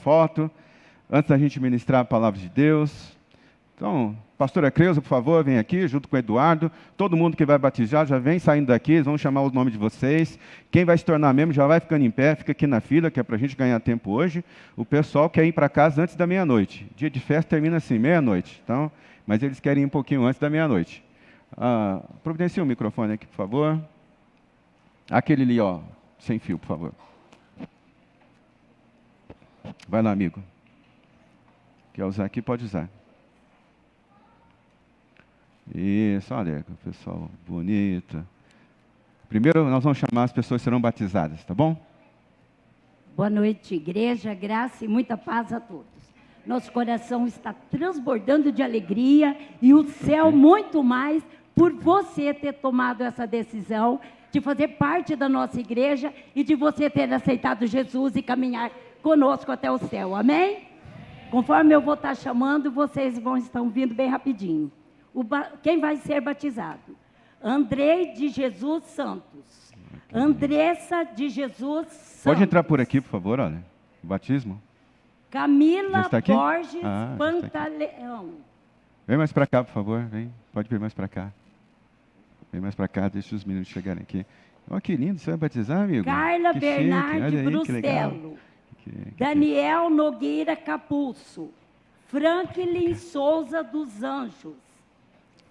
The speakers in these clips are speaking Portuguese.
foto, antes da gente ministrar a palavra de Deus. Então, pastora Creuza, por favor, vem aqui, junto com o Eduardo. Todo mundo que vai batizar já vem saindo daqui, eles vão chamar o nome de vocês. Quem vai se tornar membro já vai ficando em pé, fica aqui na fila, que é para a gente ganhar tempo hoje. O pessoal quer ir para casa antes da meia-noite. Dia de festa termina assim, meia-noite. Então, mas eles querem ir um pouquinho antes da meia-noite. Providencia o microfone aqui, por favor. Aquele ali, ó, sem fio, por favor. Vai lá, amigo. Quer usar aqui, pode usar. Isso, olha, pessoal, bonito. Primeiro nós vamos chamar as pessoas que serão batizadas, tá bom? Boa noite, igreja, graça e muita paz a todos. Nosso coração está transbordando de alegria e o céu muito mais por você ter tomado essa decisão de fazer parte da nossa igreja e de você ter aceitado Jesus e caminhar conosco até o céu, amém? Conforme eu vou estar chamando, vocês estão vindo bem rapidinho. Quem vai ser batizado? Andrei de Jesus Santos. Andressa de Jesus Santos. Pode entrar por aqui, por favor, olha. O batismo. Camila Borges Pantaleão. Vem mais para cá, por favor. Vem. Pode vir mais para cá. Vem mais para cá, deixa os meninos chegarem aqui. Olha que lindo, você vai batizar, amigo? Carla que Bernardi Brustelo. Daniel Nogueira Capulso. Franklin Souza dos Anjos.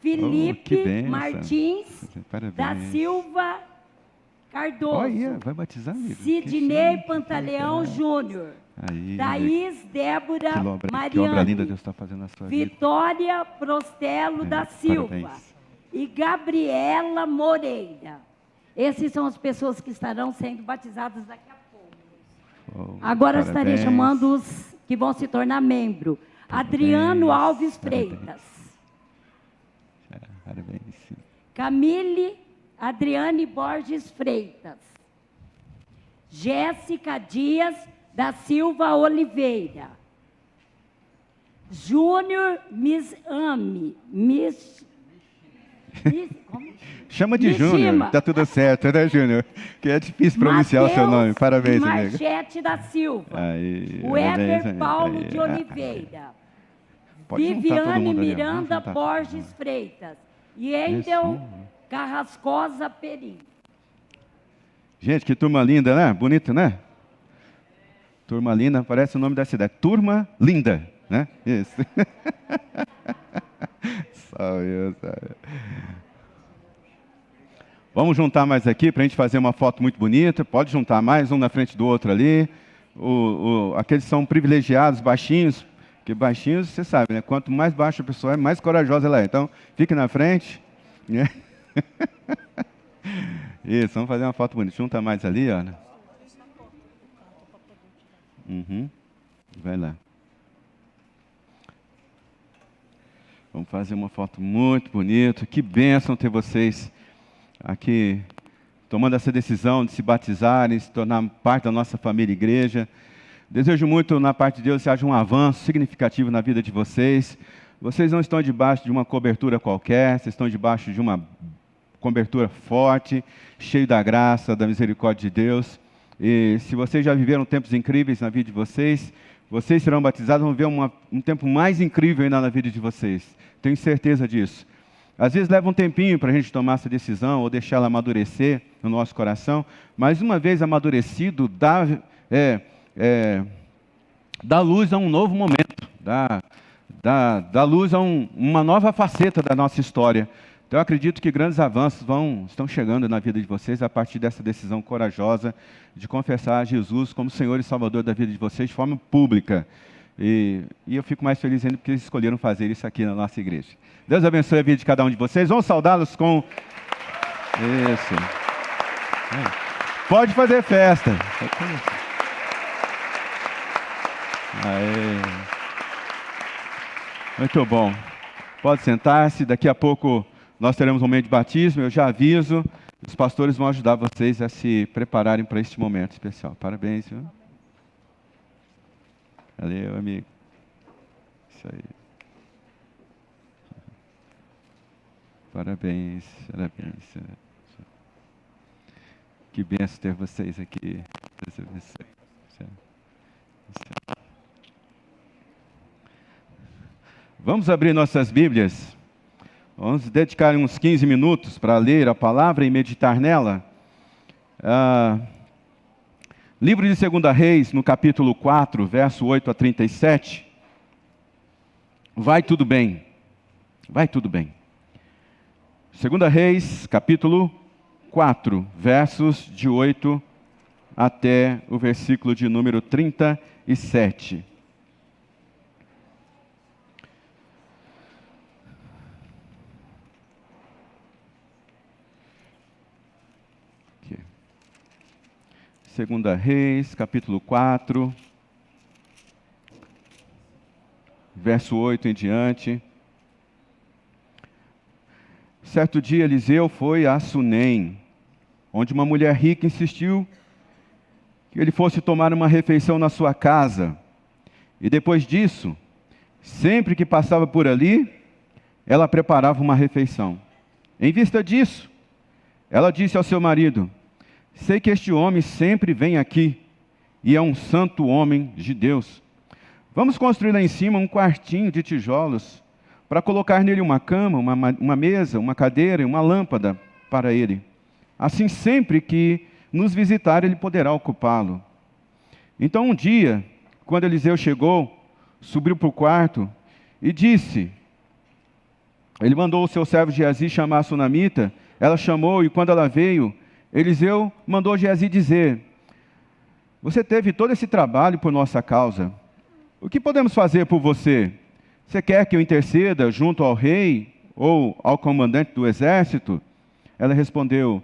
Felipe Martins da Silva Cardoso. Olha, vai batizar, amigo? Sidney Pantaleão Júnior. Thaís Débora Mariane. Que obra linda Deus está fazendo na sua vida. Vitória Prostelo da Silva. Parabéns. E Gabriela Moreira. Essas são as pessoas que estarão sendo batizadas daqui a pouco. Agora estarei chamando os que vão se tornar membro. Adriano Alves Freitas. Parabéns. Camille Adriane Borges Freitas. Jéssica Dias da Silva Oliveira. Júnior Misame. Chama de Júnior, tá tudo certo, né, Júnior? Que é difícil pronunciar o seu nome. Parabéns, amigo. Marchete da Silva. Weber Paulo de Oliveira. Viviane Miranda Borges Freitas. E Endel Carrascosa Peri. Gente, que turma linda, né? Bonito, né? Turma linda, parece o nome da cidade. Turma linda, né? Isso. Só eu, sabe? Vamos juntar mais aqui para a gente fazer uma foto muito bonita. Pode juntar mais, um na frente do outro ali. Aqueles são privilegiados, baixinhos. Porque baixinhos, você sabe, né? Quanto mais baixa a pessoa é, mais corajosa ela é. Então, fique na frente. Né? Isso, vamos fazer uma foto bonita. Junta mais ali, olha. Vai lá. Vamos fazer uma foto muito bonita. Que bênção ter vocês aqui tomando essa decisão de se batizarem, se tornar parte da nossa família igreja. Desejo muito, na parte de Deus, que haja um avanço significativo na vida de vocês. Vocês não estão debaixo de uma cobertura qualquer, vocês estão debaixo de uma cobertura forte, cheio da graça, da misericórdia de Deus. E se vocês já viveram tempos incríveis na vida de vocês, vocês serão batizados, vão ver um tempo mais incrível ainda na vida de vocês. Tenho certeza disso. Às vezes leva um tempinho para a gente tomar essa decisão ou deixar ela amadurecer no nosso coração, mas uma vez amadurecido, dá luz a um novo momento, dá luz a uma nova faceta da nossa história. Então eu acredito que grandes avanços estão chegando na vida de vocês a partir dessa decisão corajosa de confessar Jesus como Senhor e Salvador da vida de vocês de forma pública. E eu fico mais feliz ainda porque eles escolheram fazer isso aqui na nossa igreja. Deus abençoe a vida de cada um de vocês. Vamos saudá-los com... Isso. Pode fazer festa. Aê. Muito bom. Pode sentar-se. Daqui a pouco nós teremos um momento de batismo. Eu já aviso. Os pastores vão ajudar vocês a se prepararem para este momento especial. Parabéns, viu? Valeu, amigo. Isso aí. Parabéns, parabéns. Que benção ter vocês aqui. Deus abençoe. Vamos abrir nossas Bíblias. Vamos dedicar uns 15 minutos para ler a palavra e meditar nela. Livro de 2 Reis, no capítulo 4, verso 8 a 37. Vai tudo bem. Vai tudo bem. 2 Reis, capítulo 4, versos de 8 até o versículo de número 37. Segunda Reis, capítulo 4, verso 8 em diante. Certo dia, Eliseu foi a Sunem, onde uma mulher rica insistiu que ele fosse tomar uma refeição na sua casa. E depois disso, sempre que passava por ali, ela preparava uma refeição. Em vista disso, ela disse ao seu marido: sei que este homem sempre vem aqui, e é um santo homem de Deus. Vamos construir lá em cima um quartinho de tijolos, para colocar nele uma cama, uma mesa, uma cadeira e uma lâmpada para ele. Assim, sempre que nos visitar, ele poderá ocupá-lo. Então, um dia, quando Eliseu chegou, subiu para o quarto e disse... Ele mandou o seu servo Geazi chamar a sunamita. Ela chamou, e quando ela veio, Eliseu mandou Geazi dizer: você teve todo esse trabalho por nossa causa. O que podemos fazer por você? Você quer que eu interceda junto ao rei ou ao comandante do exército? Ela respondeu: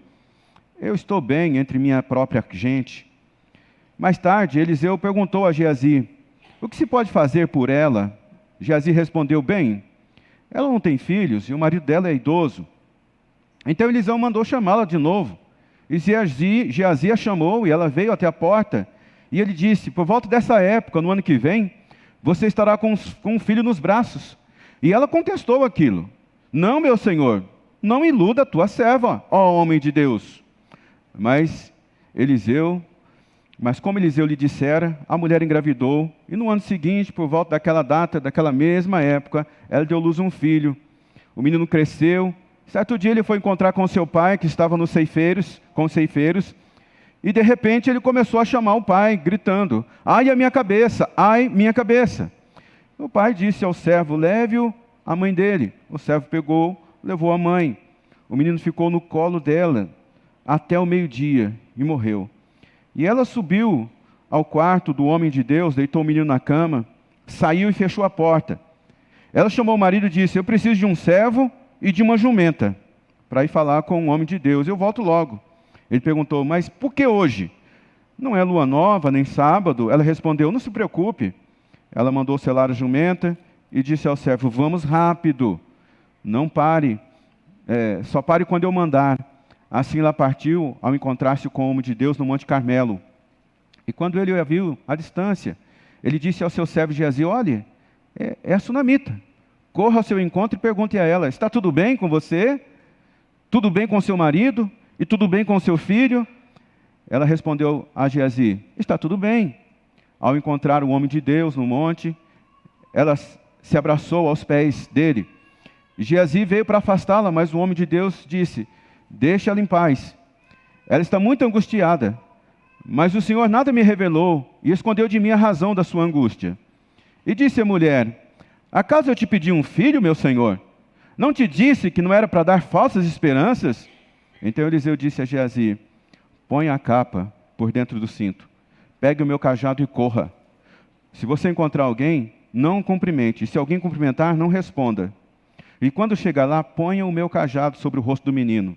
eu estou bem entre minha própria gente. Mais tarde, Eliseu perguntou a Geazi: o que se pode fazer por ela? Geazi respondeu: bem, ela não tem filhos e o marido dela é idoso. Então Eliseu mandou chamá-la de novo. E Geazi a chamou, e ela veio até a porta. E ele disse: por volta dessa época, no ano que vem, você estará com um filho nos braços. E ela contestou aquilo: não, meu senhor, não iluda a tua serva, ó homem de Deus. Mas como Eliseu lhe dissera, a mulher engravidou. E no ano seguinte, por volta daquela data, daquela mesma época, ela deu luz a um filho. O menino cresceu. Certo dia ele foi encontrar com seu pai, que estava com os ceifeiros, e de repente ele começou a chamar o pai, gritando: ai, a minha cabeça, ai, minha cabeça. O pai disse ao servo: leve-o à mãe dele. O servo pegou, levou a mãe. O menino ficou no colo dela até o meio-dia e morreu. E ela subiu ao quarto do homem de Deus, deitou o menino na cama, saiu e fechou a porta. Ela chamou o marido e disse: eu preciso de um servo e de uma jumenta, para ir falar com o homem de Deus. Eu volto logo. Ele perguntou: mas por que hoje? Não é lua nova, nem sábado? Ela respondeu: não se preocupe. Ela mandou selar a jumenta e disse ao servo: vamos rápido, não pare, só pare quando eu mandar. Assim ela partiu ao encontrar-se com o homem de Deus no Monte Carmelo. E quando ele a viu à distância, ele disse ao seu servo Geazi: olhe, é a sunamita. Corra ao seu encontro e pergunte a ela: está tudo bem com você? Tudo bem com seu marido? E tudo bem com seu filho? Ela respondeu a Geazi: está tudo bem. Ao encontrar o homem de Deus no monte, ela se abraçou aos pés dele. Geazi veio para afastá-la, mas o homem de Deus disse: deixa-ela em paz. Ela está muito angustiada, mas o Senhor nada me revelou e escondeu de mim a razão da sua angústia. E disse a mulher: acaso eu te pedi um filho, meu senhor? Não te disse que não era para dar falsas esperanças? Então Eliseu disse a Geazi: ponha a capa por dentro do cinto, pegue o meu cajado e corra. Se você encontrar alguém, não cumprimente, e se alguém cumprimentar, não responda. E quando chegar lá, ponha o meu cajado sobre o rosto do menino.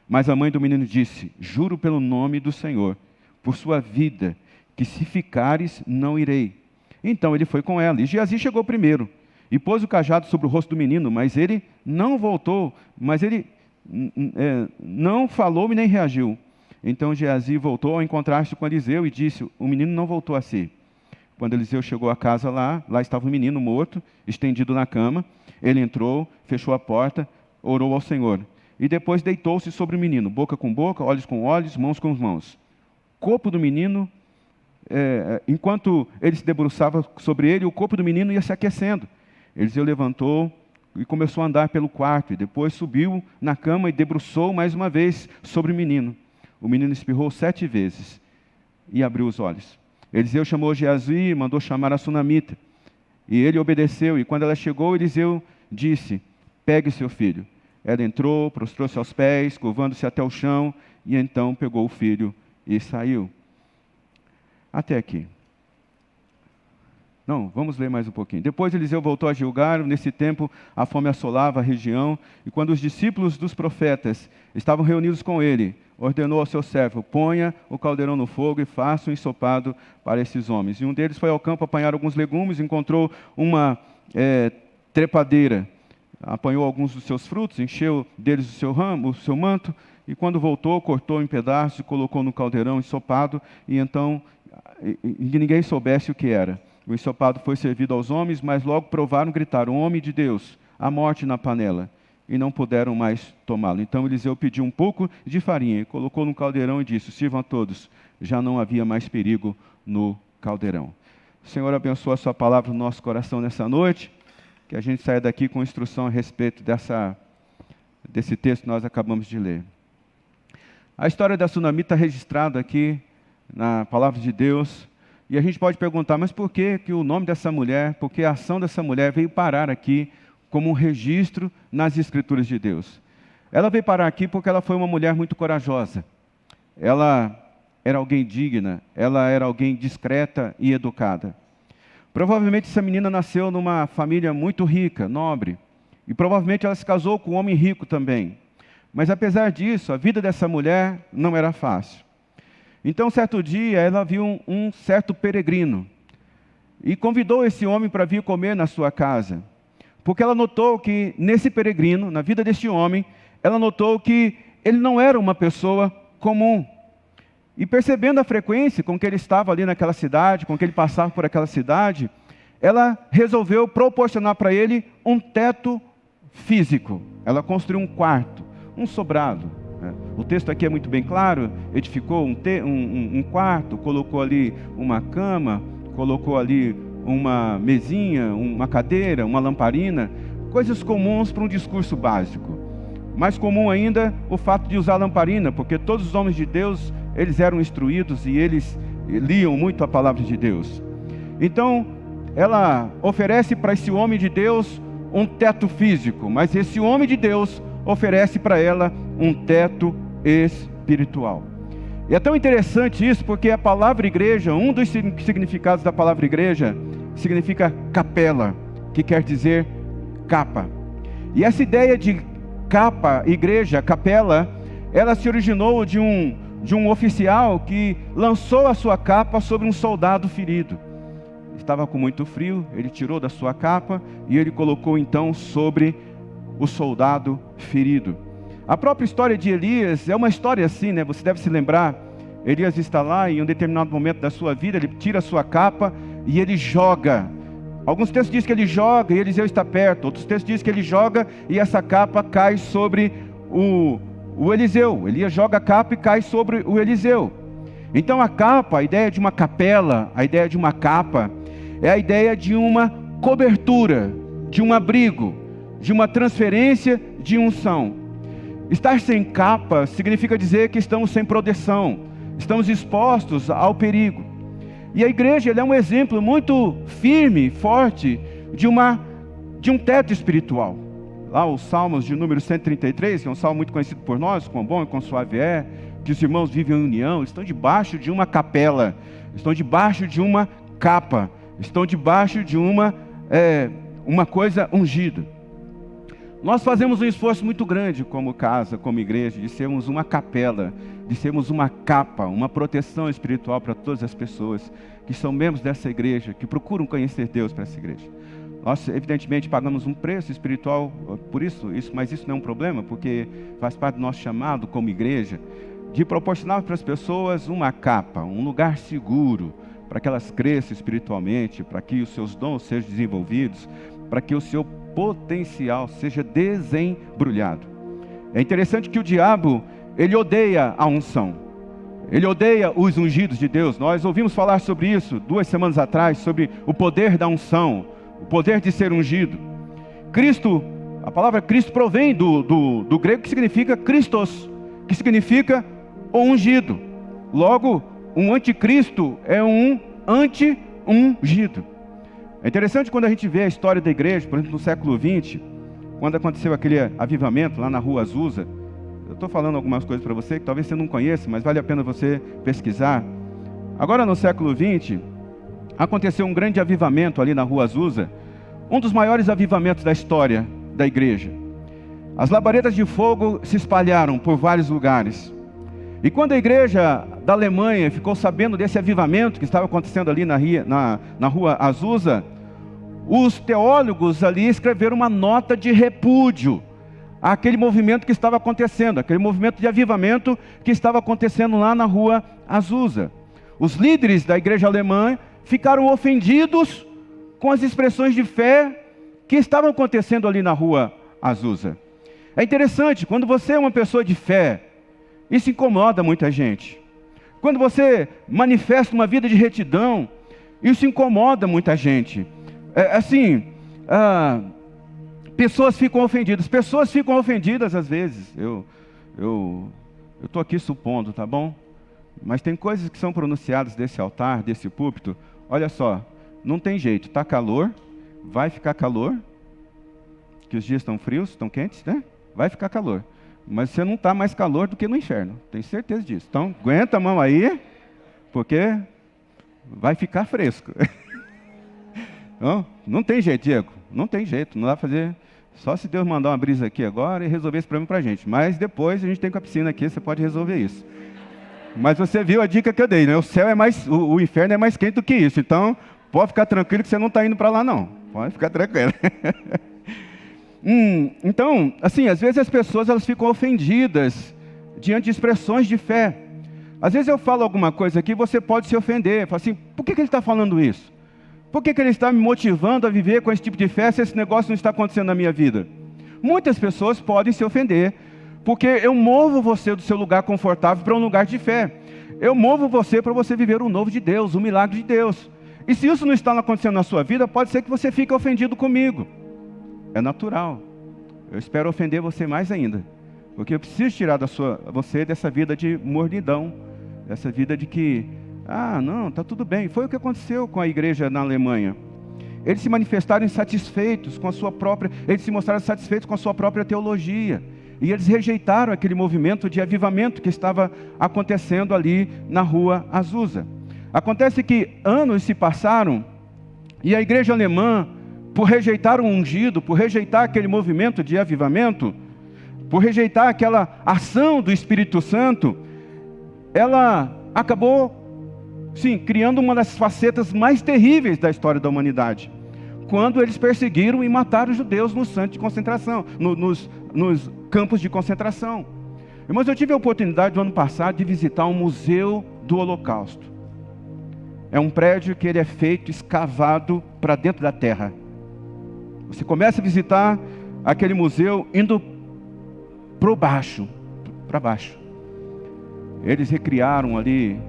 Mas a mãe do menino disse: juro pelo nome do Senhor, por sua vida, que se ficares, não irei. Então ele foi com ela, e Geazi chegou primeiro, e pôs o cajado sobre o rosto do menino, mas ele não voltou, não falou e nem reagiu. Então Geazi voltou a encontrar-se com Eliseu e disse: o menino não voltou a si. Quando Eliseu chegou à casa lá estava o menino morto, estendido na cama. Ele entrou, fechou a porta, orou ao Senhor. E depois deitou-se sobre o menino, boca com boca, olhos com olhos, mãos com mãos. O corpo do menino, enquanto ele se debruçava sobre ele, o corpo do menino ia se aquecendo. Eliseu levantou e começou a andar pelo quarto, e depois subiu na cama e debruçou mais uma vez sobre o menino. O menino espirrou 7 vezes e abriu os olhos. Eliseu chamou Geazi e mandou chamar a sunamita. E ele obedeceu, e quando ela chegou, Eliseu disse: pegue seu filho. Ela entrou, prostrou-se aos pés, curvando-se até o chão, e então pegou o filho e saiu. Até aqui. Não, vamos ler mais um pouquinho. Depois Eliseu voltou a Gilgal. Nesse tempo a fome assolava a região, e quando os discípulos dos profetas estavam reunidos com ele, ordenou ao seu servo: ponha o caldeirão no fogo e faça um ensopado para esses homens. E um deles foi ao campo apanhar alguns legumes, encontrou uma trepadeira, apanhou alguns dos seus frutos, encheu deles o seu manto, e quando voltou, cortou em pedaços e colocou no caldeirão ensopado, e então ninguém soubesse o que era. O ensopado foi servido aos homens, mas logo provaram, gritaram: homem de Deus, a morte na panela. E não puderam mais tomá-lo. Então Eliseu pediu um pouco de farinha e colocou no caldeirão e disse: sirvam a todos. Já não havia mais perigo no caldeirão. O Senhor abençoe a sua palavra no nosso coração nessa noite, que a gente saia daqui com instrução a respeito desse texto que nós acabamos de ler. A história da sunamita está registrada aqui na palavra de Deus, e a gente pode perguntar: mas por que o nome dessa mulher, por que a ação dessa mulher veio parar aqui como um registro nas Escrituras de Deus? Ela veio parar aqui porque ela foi uma mulher muito corajosa. Ela era alguém digna, ela era alguém discreta e educada. Provavelmente essa menina nasceu numa família muito rica, nobre, e provavelmente ela se casou com um homem rico também. Mas apesar disso, a vida dessa mulher não era fácil. Então, certo dia, ela viu um certo peregrino e convidou esse homem para vir comer na sua casa. Porque ela notou que nesse peregrino, na vida deste homem, ela notou que ele não era uma pessoa comum. E percebendo a frequência com que ele estava ali naquela cidade, com que ele passava por aquela cidade, ela resolveu proporcionar para ele um teto físico. Ela construiu um quarto, um sobrado. O texto aqui é muito bem claro: edificou um quarto, colocou ali uma cama, colocou ali uma mesinha, uma cadeira, uma lamparina, coisas comuns para um discurso básico. Mais comum ainda o fato de usar lamparina, porque todos os homens de Deus, eles eram instruídos e eles liam muito a palavra de Deus. Então, ela oferece para esse homem de Deus um teto físico, mas esse homem de Deus oferece para ela um teto espiritual. E é tão interessante isso, porque a palavra igreja, um dos significados da palavra igreja, significa capela, que quer dizer capa. E essa ideia de capa, igreja, capela, ela se originou de um oficial que lançou a sua capa sobre um soldado ferido. Estava com muito frio, ele tirou da sua capa e ele colocou então sobre o soldado ferido. A própria história de Elias é uma história assim, né? Você deve se lembrar. Elias está lá e em um determinado momento da sua vida, ele tira a sua capa e ele joga. Alguns textos dizem que ele joga e Eliseu está perto. Outros textos dizem que ele joga e essa capa cai sobre o Eliseu. Elias joga a capa e cai sobre o Eliseu. Então a capa, a ideia de uma capela, a ideia de uma capa, é a ideia de uma cobertura, de um abrigo, de uma transferência de unção. Estar sem capa significa dizer que estamos sem proteção, estamos expostos ao perigo. E a igreja ela é um exemplo muito firme, forte, de um teto espiritual. Lá os Salmos de número 133, que é um salmo muito conhecido por nós: quão bom e quão suave é, que os irmãos vivem em união, estão debaixo de uma capela, estão debaixo de uma capa, estão debaixo de uma coisa ungida. Nós fazemos um esforço muito grande como casa, como igreja, de sermos uma capela, de sermos uma capa, uma proteção espiritual para todas as pessoas que são membros dessa igreja, que procuram conhecer Deus para essa igreja. Nós, evidentemente, pagamos um preço espiritual por isso, mas isso não é um problema, porque faz parte do nosso chamado como igreja, de proporcionar para as pessoas uma capa, um lugar seguro, para que elas cresçam espiritualmente, para que os seus dons sejam desenvolvidos, para que o seu potencial seja desembrulhado. É interessante que o diabo, ele odeia a unção, ele odeia os ungidos de Deus. Nós ouvimos falar sobre isso 2 semanas atrás, sobre o poder da unção, o poder de ser ungido. Cristo, a palavra Cristo provém do grego, que significa Christos, que significa o ungido. Logo, um anticristo é um anti-ungido. É interessante quando a gente vê a história da igreja, por exemplo, no século XX, quando aconteceu aquele avivamento lá na rua Azusa. Eu estou falando algumas coisas para você que talvez você não conheça, mas vale a pena você pesquisar. Agora no século XX, aconteceu um grande avivamento ali na rua Azusa, um dos maiores avivamentos da história da igreja. As labaredas de fogo se espalharam por vários lugares. E quando a igreja da Alemanha ficou sabendo desse avivamento que estava acontecendo ali na rua Azusa, os teólogos ali escreveram uma nota de repúdio àquele movimento que estava acontecendo, aquele movimento de avivamento que estava acontecendo lá na rua Azusa. Os líderes da igreja alemã ficaram ofendidos com as expressões de fé que estavam acontecendo ali na rua Azusa. É interessante, quando você é uma pessoa de fé, isso incomoda muita gente. Quando você manifesta uma vida de retidão, isso incomoda muita gente. Pessoas ficam ofendidas às vezes. Eu estou aqui supondo, tá bom? Mas tem coisas que são pronunciadas desse altar, desse púlpito. Olha só, não tem jeito, está calor, vai ficar calor, que os dias estão frios, estão quentes, né? Vai ficar calor. Mas você não está mais calor do que no inferno, tenho certeza disso. Então, aguenta a mão aí, porque vai ficar fresco. Não tem jeito, Diego, não tem jeito, não dá para fazer. Só se Deus mandar uma brisa aqui agora e resolver esse problema para a gente. Mas depois a gente tem com a piscina aqui, você pode resolver isso. Mas você viu a dica que eu dei, né? O céu é mais, o inferno é mais quente do que isso. Então, pode ficar tranquilo que você não está indo para lá, não. Pode ficar tranquilo. Então, assim, às vezes as pessoas elas ficam ofendidas diante de expressões de fé. Às vezes eu falo alguma coisa aqui, você pode se ofender. Fala assim, por que ele está falando isso? Por que ele está me motivando a viver com esse tipo de fé se esse negócio não está acontecendo na minha vida? Muitas pessoas podem se ofender, porque eu movo você do seu lugar confortável para um lugar de fé. Eu movo você para você viver o novo de Deus, o milagre de Deus. E se isso não está acontecendo na sua vida, pode ser que você fique ofendido comigo. É natural. Eu espero ofender você mais ainda, porque eu preciso tirar você dessa vida de mornidão, dessa vida de que, não, está tudo bem. Foi o que aconteceu com a igreja na Alemanha. Eles se manifestaram insatisfeitos com a sua própria, eles se mostraram satisfeitos com a sua própria teologia. E eles rejeitaram aquele movimento de avivamento que estava acontecendo ali na rua Azusa. Acontece que anos se passaram e a igreja alemã, por rejeitar o ungido, por rejeitar aquele movimento de avivamento, por rejeitar aquela ação do Espírito Santo, ela acabou, sim, criando uma das facetas mais terríveis da história da humanidade. Quando eles perseguiram e mataram os judeus nos centros de concentração, nos campos de concentração. Irmãos, eu tive a oportunidade no ano passado de visitar um museu do Holocausto. É um prédio que ele é feito, escavado para dentro da terra. Você começa a visitar aquele museu indo para baixo. Eles recriaram ali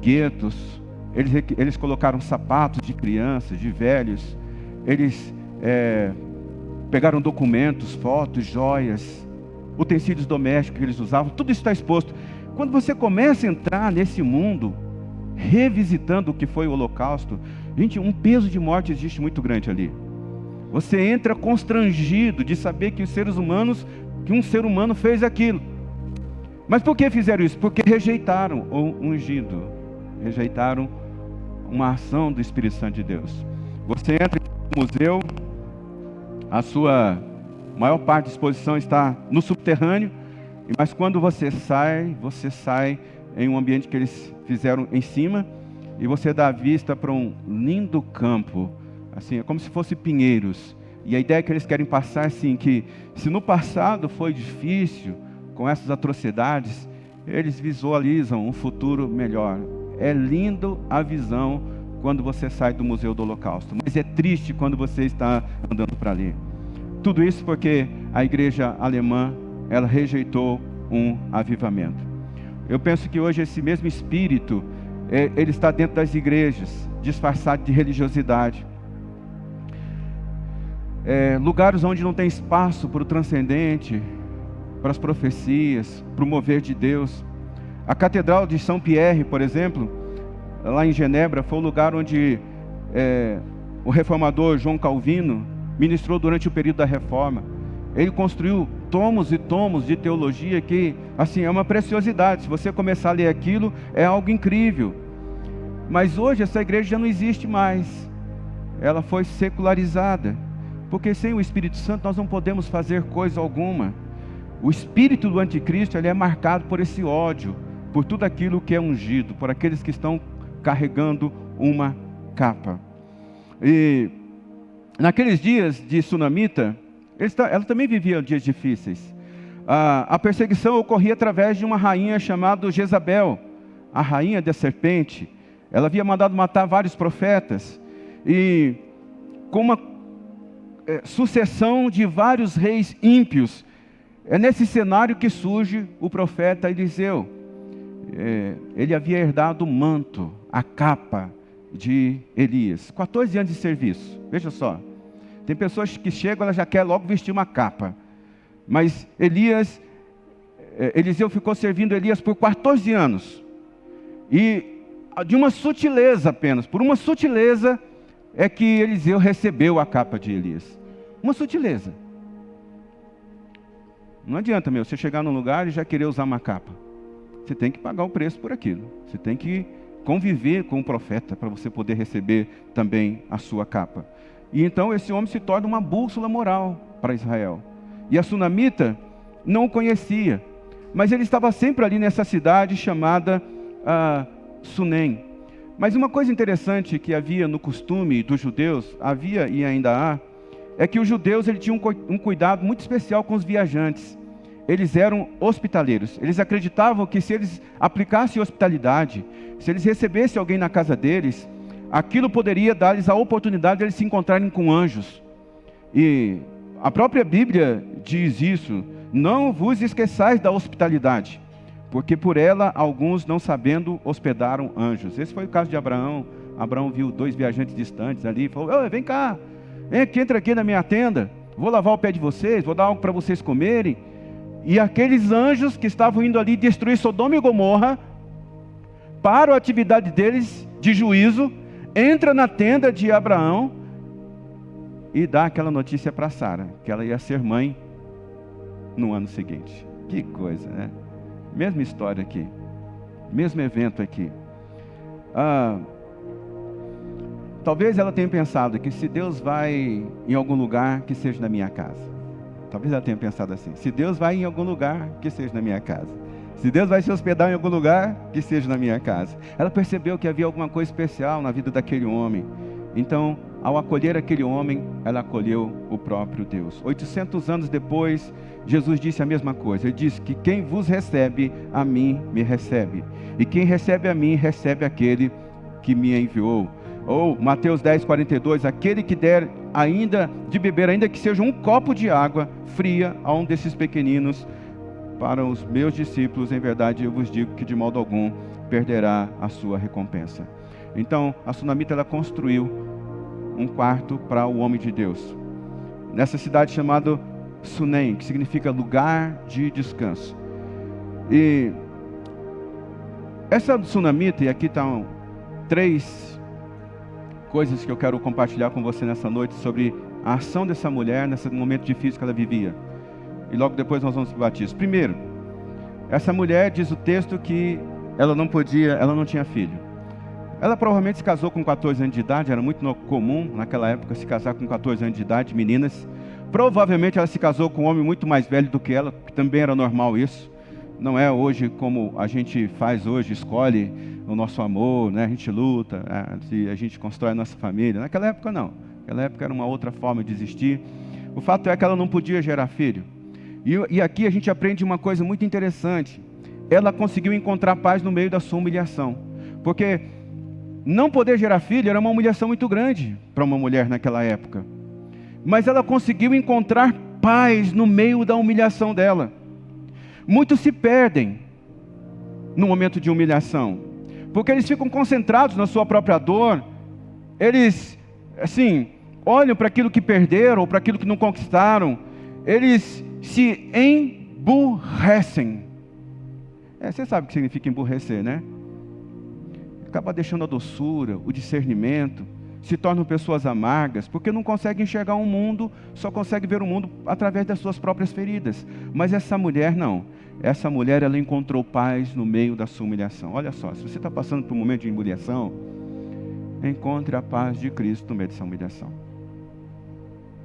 guetos, eles colocaram sapatos de crianças, de velhos, eles pegaram documentos, fotos, joias, utensílios domésticos que eles usavam, tudo isso está exposto. Quando você começa a entrar nesse mundo, revisitando o que foi o Holocausto, gente, um peso de morte existe muito grande ali. Você entra constrangido de saber que um ser humano fez aquilo. Mas por que fizeram isso? Porque rejeitaram o ungido, rejeitaram uma ação do Espírito Santo de Deus. Você entra no museu, a sua maior parte de exposição está no subterrâneo, mas quando você sai em um ambiente que eles fizeram em cima, e você dá vista para um lindo campo, assim, é como se fosse pinheiros. E a ideia que eles querem passar é assim, que se no passado foi difícil, com essas atrocidades, eles visualizam um futuro melhor. É lindo a visão quando você sai do Museu do Holocausto, mas é triste quando você está andando para ali. Tudo isso porque a igreja alemã, ela rejeitou um avivamento. Eu penso que hoje esse mesmo espírito, ele está dentro das igrejas, disfarçado de religiosidade. lugares onde não tem espaço para o transcendente, para as profecias, para o mover de Deus. A Catedral de São Pierre, por exemplo, lá em Genebra, foi o lugar onde o reformador João Calvino ministrou durante o período da Reforma. Ele construiu tomos e tomos de teologia que, assim, é uma preciosidade. Se você começar a ler aquilo, é algo incrível. Mas hoje essa igreja já não existe mais. Ela foi secularizada. Porque sem o Espírito Santo nós não podemos fazer coisa alguma. O espírito do anticristo, ele é marcado por esse ódio, por tudo aquilo que é ungido, por aqueles que estão carregando uma capa. E naqueles dias de Sunamita, ela também vivia dias difíceis. A perseguição ocorria através de uma rainha chamada Jezabel, a rainha da serpente. Ela havia mandado matar vários profetas, e com uma sucessão de vários reis ímpios, é nesse cenário que surge o profeta Eliseu. Ele havia herdado o manto, a capa de Elias, 14 anos de serviço. Veja só, tem pessoas que chegam, ela já quer logo vestir uma capa, mas Eliseu ficou servindo Elias por 14 anos, e de uma sutileza apenas, por uma sutileza, é que Eliseu recebeu a capa de Elias. Uma sutileza. Não adianta, você chegar num lugar e já querer usar uma capa. Você tem que pagar o preço por aquilo. Você tem que conviver com o profeta para você poder receber também a sua capa. E então esse homem se torna uma bússola moral para Israel. E a Sunamita não o conhecia, mas ele estava sempre ali nessa cidade chamada Sunem. Mas uma coisa interessante que havia no costume dos judeus, havia e ainda há, é que os judeus tinham um cuidado muito especial com os viajantes. Eles eram hospitaleiros. Eles acreditavam que se eles aplicassem hospitalidade, se eles recebessem alguém na casa deles, aquilo poderia dar-lhes a oportunidade de eles se encontrarem com anjos. E a própria Bíblia diz isso: não vos esqueçais da hospitalidade, porque por ela alguns, não sabendo, hospedaram anjos. Esse foi o caso de Abraão. Abraão viu 2 viajantes distantes ali e falou: vem cá, vem aqui, entra aqui na minha tenda, vou lavar o pé de vocês, vou dar algo para vocês comerem. E aqueles anjos que estavam indo ali destruir Sodoma e Gomorra, param a atividade deles de juízo, entra na tenda de Abraão e dá aquela notícia para Sara, que ela ia ser mãe no ano seguinte. Que coisa, né? Mesma história aqui, mesmo evento aqui. Talvez ela tenha pensado que se Deus vai em algum lugar, que seja na minha casa. Talvez ela tenha pensado assim: se Deus vai em algum lugar, que seja na minha casa. Se Deus vai se hospedar em algum lugar, que seja na minha casa. Ela percebeu que havia alguma coisa especial na vida daquele homem. Então, ao acolher aquele homem, ela acolheu o próprio Deus. 800 anos depois, Jesus disse a mesma coisa. Ele disse que quem vos recebe, a mim me recebe. E quem recebe a mim, recebe aquele que me enviou. Ou Mateus 10:42, aquele que der ainda de beber, ainda que seja um copo de água fria a um desses pequeninos, para os meus discípulos, em verdade eu vos digo que de modo algum perderá a sua recompensa. Então a Sunamita, ela construiu um quarto para o homem de Deus, nessa cidade chamada Sunem, que significa lugar de descanso. E essa Sunamita, e aqui estão 3 coisas que eu quero compartilhar com você nessa noite sobre a ação dessa mulher nesse momento difícil que ela vivia. E logo depois nós vamos para o batismo. Primeiro, essa mulher, diz o texto, que ela não tinha filho. Ela provavelmente se casou com 14 anos de idade, era muito comum naquela época se casar com 14 anos de idade, meninas. Provavelmente ela se casou com um homem muito mais velho do que ela, que também era normal isso. Não é hoje como a gente faz hoje, escolhe o nosso amor, né? A gente luta, a gente constrói a nossa família. Naquela época não, naquela época era uma outra forma de existir. O fato é que ela não podia gerar filho. E aqui a gente aprende uma coisa muito interessante. Ela conseguiu encontrar paz no meio da sua humilhação. Porque não poder gerar filho era uma humilhação muito grande para uma mulher naquela época. Mas ela conseguiu encontrar paz no meio da humilhação dela. Muitos se perdem no momento de humilhação, porque eles ficam concentrados na sua própria dor. Eles, assim, olham para aquilo que perderam, ou para aquilo que não conquistaram, eles se emburrecem. Você sabe o que significa emburrecer, né? Acaba deixando a doçura, o discernimento, se tornam pessoas amargas, porque não conseguem enxergar um mundo, só conseguem ver o mundo através das suas próprias feridas. Mas essa mulher não. Essa mulher, ela encontrou paz no meio da sua humilhação. Olha só, se você está passando por um momento de humilhação, encontre a paz de Cristo no meio dessa humilhação.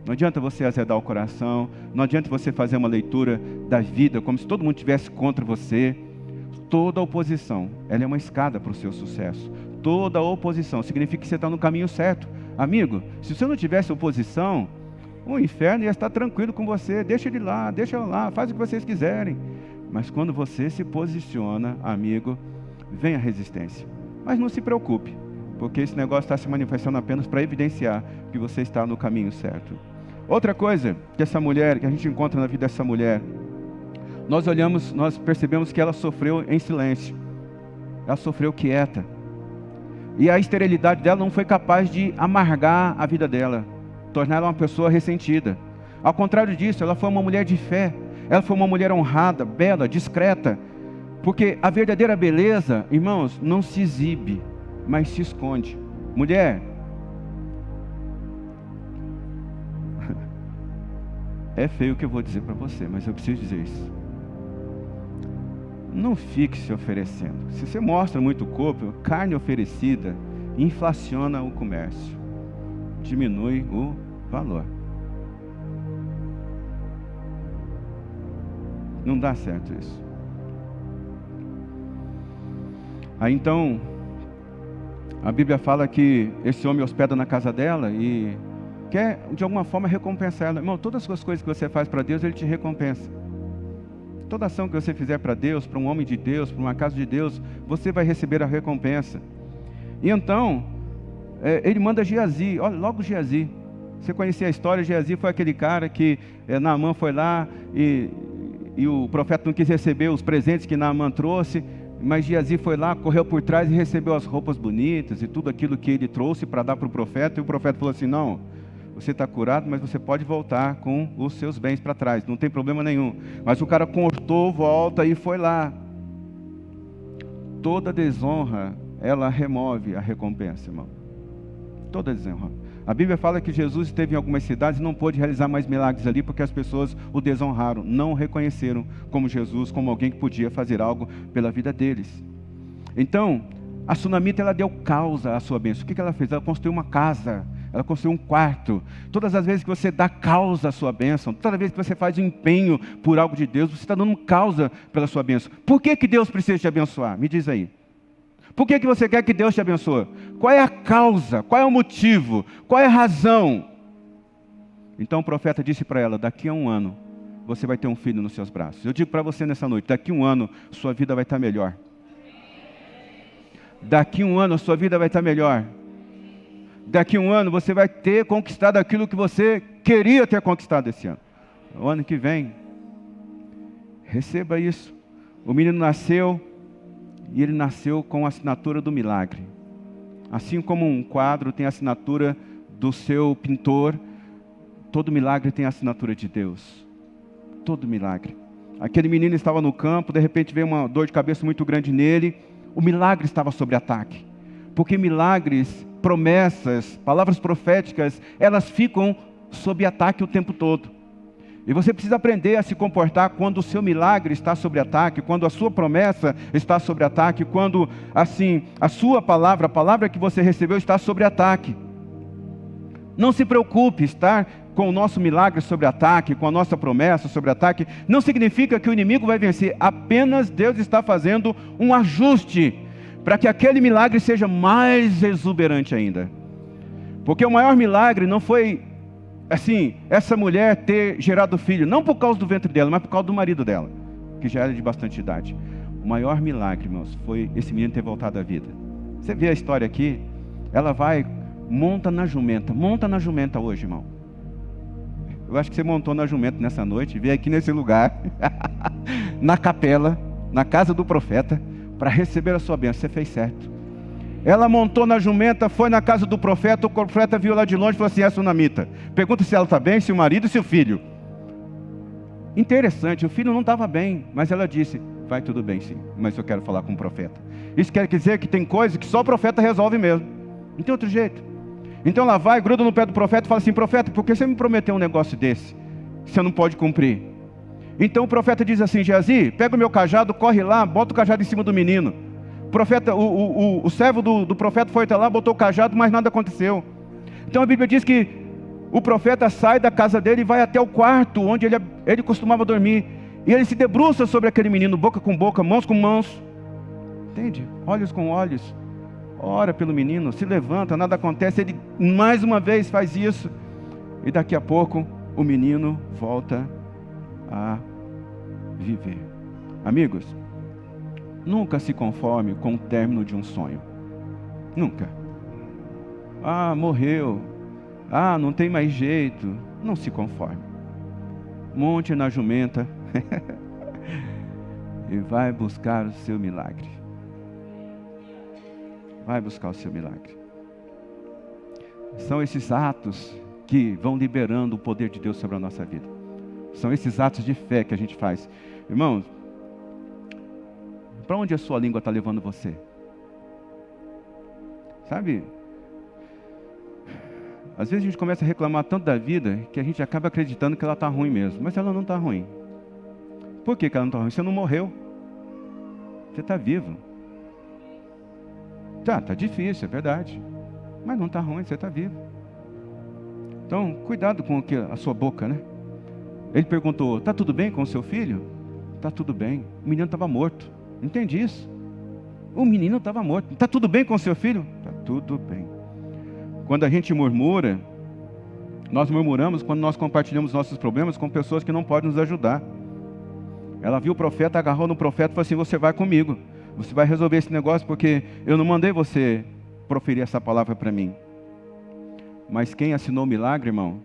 Não adianta você azedar o coração, não adianta você fazer uma leitura da vida como se todo mundo estivesse contra você. Toda oposição, ela é uma escada para o seu sucesso. Toda oposição significa que você está no caminho certo. Amigo, se você não tivesse oposição, o inferno ia estar tranquilo com você. Deixa ele lá, deixa ela lá, faz o que vocês quiserem. Mas quando você se posiciona, amigo, vem a resistência. Mas não se preocupe, porque esse negócio está se manifestando apenas para evidenciar que você está no caminho certo. Outra coisa que essa mulher, que a gente encontra na vida dessa mulher, nós percebemos que ela sofreu em silêncio. Ela sofreu quieta. E a esterilidade dela não foi capaz de amargar a vida dela, tornar ela uma pessoa ressentida. Ao contrário disso, ela foi uma mulher de fé. Ela foi uma mulher honrada, bela, discreta. Porque a verdadeira beleza, irmãos, não se exibe, mas se esconde. Mulher, é feio o que eu vou dizer para você, mas eu preciso dizer isso. Não fique se oferecendo. Se você mostra muito corpo, carne oferecida inflaciona o comércio, diminui o valor. Não dá certo isso. Aí então, a Bíblia fala que esse homem hospeda na casa dela e quer de alguma forma recompensar ela. Irmão, todas as coisas que você faz para Deus, Ele te recompensa. Toda ação que você fizer para Deus, para um homem de Deus, para uma casa de Deus, você vai receber a recompensa. E então, ele manda Geazi, olha, logo Geazi. Você conhecia a história, Geazi foi aquele cara que Naamã foi lá e o profeta não quis receber os presentes que Naamã trouxe, mas Geazi foi lá, correu por trás e recebeu as roupas bonitas e tudo aquilo que ele trouxe para dar para o profeta, e o profeta falou assim, não, você está curado, mas você pode voltar com os seus bens para trás, não tem problema nenhum. Mas o cara cortou, volta e foi lá. Toda desonra, ela remove a recompensa, irmão. Toda desonra. A Bíblia fala que Jesus esteve em algumas cidades e não pôde realizar mais milagres ali, porque as pessoas o desonraram, não o reconheceram como Jesus, como alguém que podia fazer algo pela vida deles. Então, a sunamita, ela deu causa à sua bênção. O que ela fez? Ela construiu uma casa. Ela construiu um quarto. Todas as vezes que você dá causa à sua bênção, toda vez que você faz um empenho por algo de Deus, você está dando causa pela sua bênção. Por que Deus precisa te abençoar? Me diz aí. Por que você quer que Deus te abençoe? Qual é a causa? Qual é o motivo? Qual é a razão? Então o profeta disse para ela, daqui a 1 ano, você vai ter um filho nos seus braços. Eu digo para você nessa noite, daqui a 1 ano, sua vida vai estar melhor. Daqui a 1 ano, sua vida vai estar melhor. Daqui a 1 ano você vai ter conquistado aquilo que você queria ter conquistado esse ano. O ano que vem, receba isso. O menino nasceu e ele nasceu com a assinatura do milagre. Assim como um quadro tem a assinatura do seu pintor, todo milagre tem a assinatura de Deus. Todo milagre. Aquele menino estava no campo, de repente veio uma dor de cabeça muito grande nele. O milagre estava sob ataque. Porque milagres, promessas, palavras proféticas, elas ficam sob ataque o tempo todo. E você precisa aprender a se comportar quando o seu milagre está sob ataque, quando a sua promessa está sob ataque, quando, assim, a sua palavra, a palavra que você recebeu está sob ataque. Não se preocupe, estar com o nosso milagre sob ataque, com a nossa promessa sob ataque, não significa que o inimigo vai vencer, apenas Deus está fazendo um ajuste, para que aquele milagre seja mais exuberante ainda. Porque o maior milagre não foi, assim, essa mulher ter gerado filho, não por causa do ventre dela, mas por causa do marido dela, que já era de bastante idade. O maior milagre, irmãos, foi esse menino ter voltado à vida. Você vê a história aqui, ela vai, monta na jumenta hoje, irmão. Eu acho que você montou na jumenta nessa noite, veio aqui nesse lugar, na capela, na casa do profeta, para receber a sua bênção. Você fez certo. Ela montou na jumenta, foi na casa do profeta, o profeta viu lá de longe e falou assim: é sunamita. Pergunta se ela está bem, se o marido e se o filho. Interessante, o filho não estava bem, mas ela disse: vai tudo bem sim, mas eu quero falar com o profeta. Isso quer dizer que tem coisas que só o profeta resolve mesmo, não tem outro jeito. Então ela vai, gruda no pé do profeta e fala assim: profeta, por que você me prometeu um negócio desse? Você não pode cumprir. Então o profeta diz assim: Geazi, pega o meu cajado, corre lá, bota o cajado em cima do menino. O profeta, o servo do profeta foi até lá, botou o cajado, mas nada aconteceu. Então a Bíblia diz que o profeta sai da casa dele e vai até o quarto onde ele costumava dormir. E ele se debruça sobre aquele menino, boca com boca, mãos com mãos. Entende? Olhos com olhos. Ora pelo menino, se levanta, nada acontece. Ele mais uma vez faz isso. E daqui a pouco o menino volta a viver. Amigos, nunca se conforme com o término de um sonho. Nunca. Ah, morreu. Ah, não tem mais jeito. Não se conforme. Monte na jumenta e vai buscar o seu milagre. Vai buscar o seu milagre. São esses atos que vão liberando o poder de Deus sobre a nossa vida. São esses atos de fé que a gente faz. Irmãos, para onde a sua língua está levando você? Sabe? Às vezes a gente começa a reclamar tanto da vida que a gente acaba acreditando que ela está ruim mesmo. Mas ela não está ruim. Por que ela não está ruim? Você não morreu. Você está vivo. Tá difícil, é verdade. Mas não está ruim, você está vivo. Então, cuidado com a sua boca, né? Ele perguntou: está tudo bem com o seu filho? Está tudo bem. O menino estava morto. Entende isso? O menino estava morto. Está tudo bem com o seu filho? Está tudo bem. Quando a gente murmura, nós murmuramos quando nós compartilhamos nossos problemas com pessoas que não podem nos ajudar. Ela viu o profeta, agarrou no profeta e falou assim: você vai comigo. Você vai resolver esse negócio porque eu não mandei você proferir essa palavra para mim. Mas quem assinou o milagre, irmão,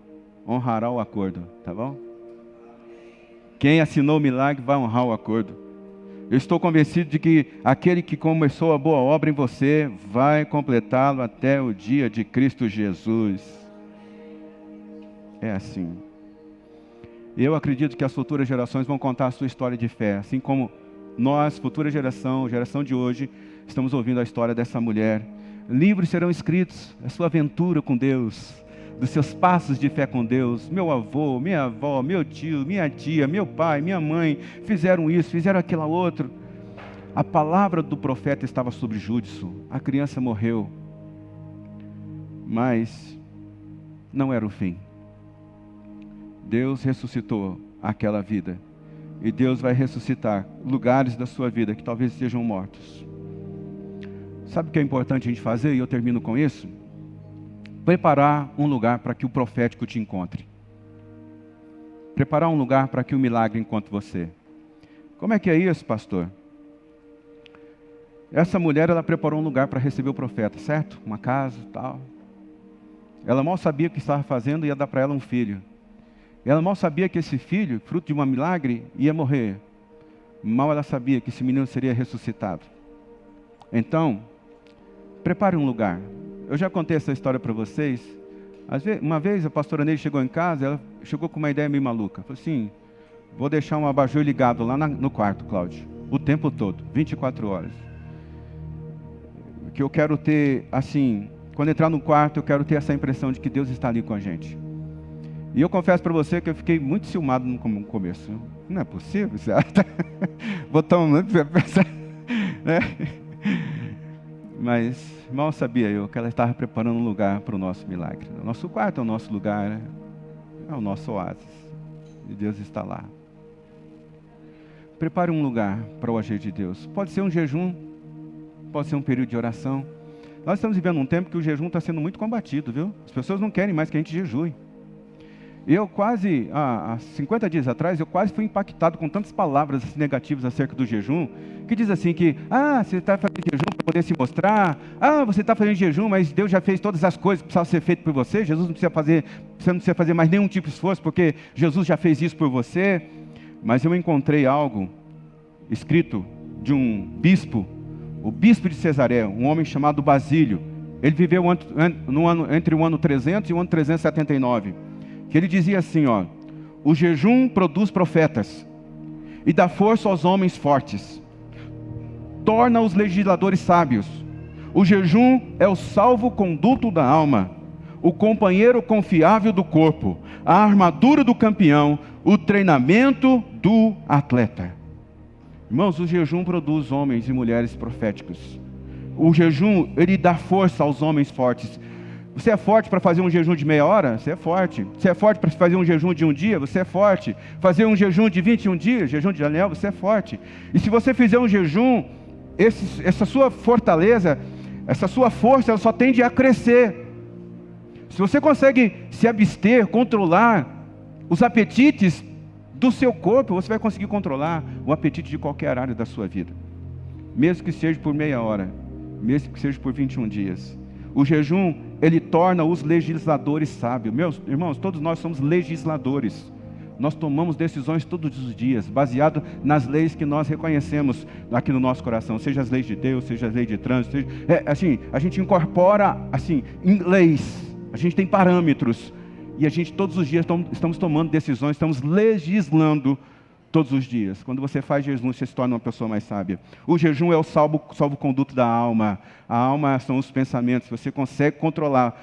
honrará o acordo, tá bom? Quem assinou o milagre vai honrar o acordo. Eu estou convencido de que aquele que começou a boa obra em você vai completá-lo até o dia de Cristo Jesus. É assim. Eu acredito que as futuras gerações vão contar a sua história de fé, assim como nós, futura geração de hoje, estamos ouvindo a história dessa mulher. Livros serão escritos, a sua aventura com Deus, dos seus passos de fé com Deus. Meu avô, minha avó, meu tio, minha tia, meu pai, minha mãe, fizeram isso, fizeram aquilo outro. A palavra do profeta estava sobre Júdice. A criança morreu. Mas não era o fim. Deus ressuscitou aquela vida. E Deus vai ressuscitar lugares da sua vida que talvez estejam mortos. Sabe o que é importante a gente fazer? E eu termino com isso. Preparar um lugar para que o profético te encontre. Preparar um lugar para que o milagre encontre você. Como é que é isso, pastor? Essa mulher, ela preparou um lugar para receber o profeta, certo? Uma casa e tal. Ela mal sabia o que estava fazendo e ia dar para ela um filho. Ela mal sabia que esse filho, fruto de um milagre, ia morrer. Mal ela sabia que esse menino seria ressuscitado. Então, prepare um lugar. Eu já contei essa história para vocês. Uma vez a pastora Neide chegou em casa, ela chegou com uma ideia meio maluca. Falou assim: vou deixar um abajur ligado lá no quarto, Cláudio, o tempo todo, 24 horas. Que eu quero ter, assim, quando entrar no quarto, eu quero ter essa impressão de que Deus está ali com a gente. E eu confesso para você que eu fiquei muito ciumado no começo. Não é possível, você acha? Botão, né? Mas mal sabia eu que ela estava preparando um lugar para o nosso milagre. O nosso quarto é o nosso lugar, né? É o nosso oásis. E Deus está lá. Prepare um lugar para o agir de Deus. Pode ser um jejum, pode ser um período de oração. Nós estamos vivendo um tempo que o jejum está sendo muito combatido, viu? As pessoas não querem mais que a gente jejue. Eu quase, há 50 dias atrás, eu quase fui impactado com tantas palavras negativas acerca do jejum, que diz assim que, você está fazendo jejum para poder se mostrar, você está fazendo jejum, mas Deus já fez todas as coisas que precisavam ser feitas por você, você não precisa fazer mais nenhum tipo de esforço, porque Jesus já fez isso por você. Mas eu encontrei algo escrito de um bispo o bispo de Cesareia, um homem chamado Basílio. Ele viveu entre o ano 300 e o ano 379. Que ele dizia assim, ó: o jejum produz profetas e dá força aos homens fortes, torna os legisladores sábios. O jejum é o salvo-conduto da alma, o companheiro confiável do corpo, a armadura do campeão, o treinamento do atleta. Irmãos, o jejum produz homens e mulheres proféticos. O jejum, ele dá força aos homens fortes. Você é forte para fazer um jejum de meia hora? Você é forte. Você é forte para fazer um jejum de um dia? Você é forte. Fazer um jejum de 21 dias, jejum de Daniel, você é forte. E se você fizer um jejum, essa sua fortaleza, essa sua força, ela só tende a crescer. Se você consegue se abster, controlar os apetites do seu corpo, você vai conseguir controlar o apetite de qualquer área da sua vida. Mesmo que seja por meia hora, mesmo que seja por 21 dias. O jejum, ele torna os legisladores sábios. Meus irmãos, todos nós somos legisladores. Nós tomamos decisões todos os dias, baseado nas leis que nós reconhecemos aqui no nosso coração, seja as leis de Deus, seja as leis de trânsito, a gente incorpora em leis, a gente tem parâmetros, e a gente todos os dias estamos tomando decisões, estamos legislando todos os dias. Quando você faz jejum, você se torna uma pessoa mais sábia. O jejum é o salvo-conduto da alma. A alma são os pensamentos. Você consegue controlar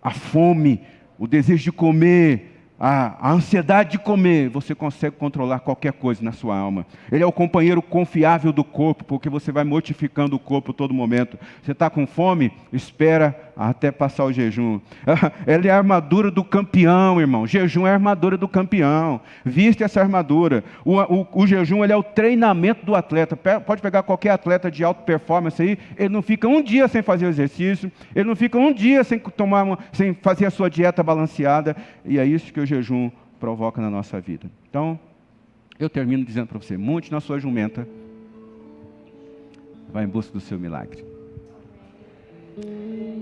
a fome, o desejo de comer, a ansiedade de comer. Você consegue controlar qualquer coisa na sua alma. Ele é o companheiro confiável do corpo, porque você vai mortificando o corpo todo momento. Você está com fome? Espera até passar o jejum. Ele é a armadura do campeão, irmão. Jejum é a armadura do campeão. Viste essa armadura. O jejum, ele é o treinamento do atleta. Pode pegar qualquer atleta de alta performance aí, ele não fica um dia sem fazer o exercício, ele não fica um dia sem fazer a sua dieta balanceada, e é isso que o jejum provoca na nossa vida. Então, eu termino dizendo para você: monte na sua jumenta, vai em busca do seu milagre.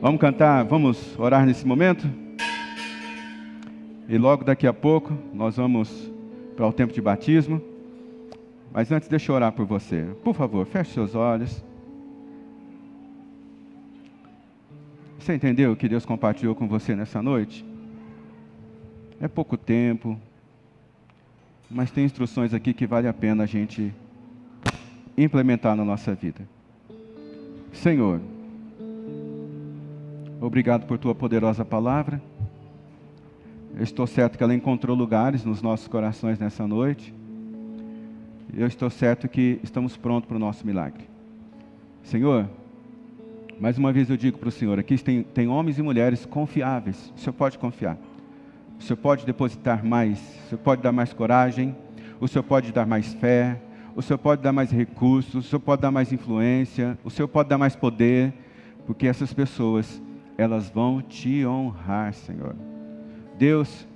Vamos cantar, vamos orar nesse momento? E logo daqui a pouco nós vamos para o tempo de batismo. Mas antes, deixa eu orar por você. Por favor, feche seus olhos. Você entendeu o que Deus compartilhou com você nessa noite? É pouco tempo, mas tem instruções aqui que vale a pena a gente implementar na nossa vida. Senhor, obrigado por Tua poderosa palavra. Eu estou certo que ela encontrou lugares nos nossos corações nessa noite. Eu estou certo que estamos prontos para o nosso milagre. Senhor, mais uma vez eu digo para o Senhor, aqui tem homens e mulheres confiáveis. O Senhor pode confiar. O Senhor pode depositar mais. O Senhor pode dar mais coragem. O Senhor pode dar mais fé. O Senhor pode dar mais recursos. O Senhor pode dar mais influência. O Senhor pode dar mais poder. Porque essas pessoas, elas vão te honrar, Senhor. Deus,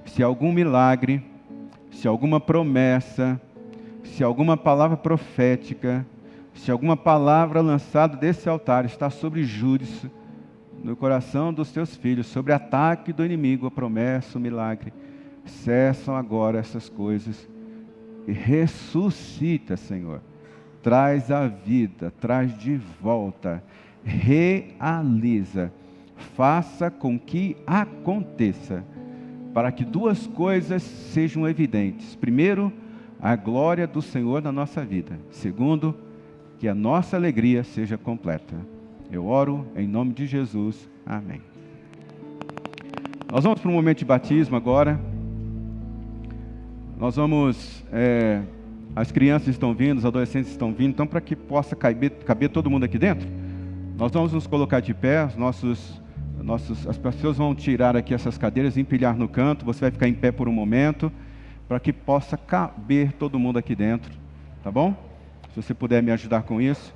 se algum milagre, se alguma promessa, se alguma palavra profética, se alguma palavra lançada desse altar está sobre júris no coração dos teus filhos, sobre ataque do inimigo, a promessa, o milagre, cessam agora essas coisas e ressuscita, Senhor. Traz a vida, traz de volta, realiza, faça com que aconteça, para que duas coisas sejam evidentes. Primeiro, a glória do Senhor na nossa vida. Segundo, que a nossa alegria seja completa. Eu oro em nome de Jesus. Amém. Nós vamos para um momento de batismo agora. Nós vamos... as crianças estão vindo, os adolescentes estão vindo. Então, para que possa caber todo mundo aqui dentro, nós vamos nos colocar de pé. As pessoas vão tirar aqui essas cadeiras e empilhar no canto. Você vai ficar em pé por um momento, para que possa caber todo mundo aqui dentro. Tá bom? Se você puder me ajudar com isso.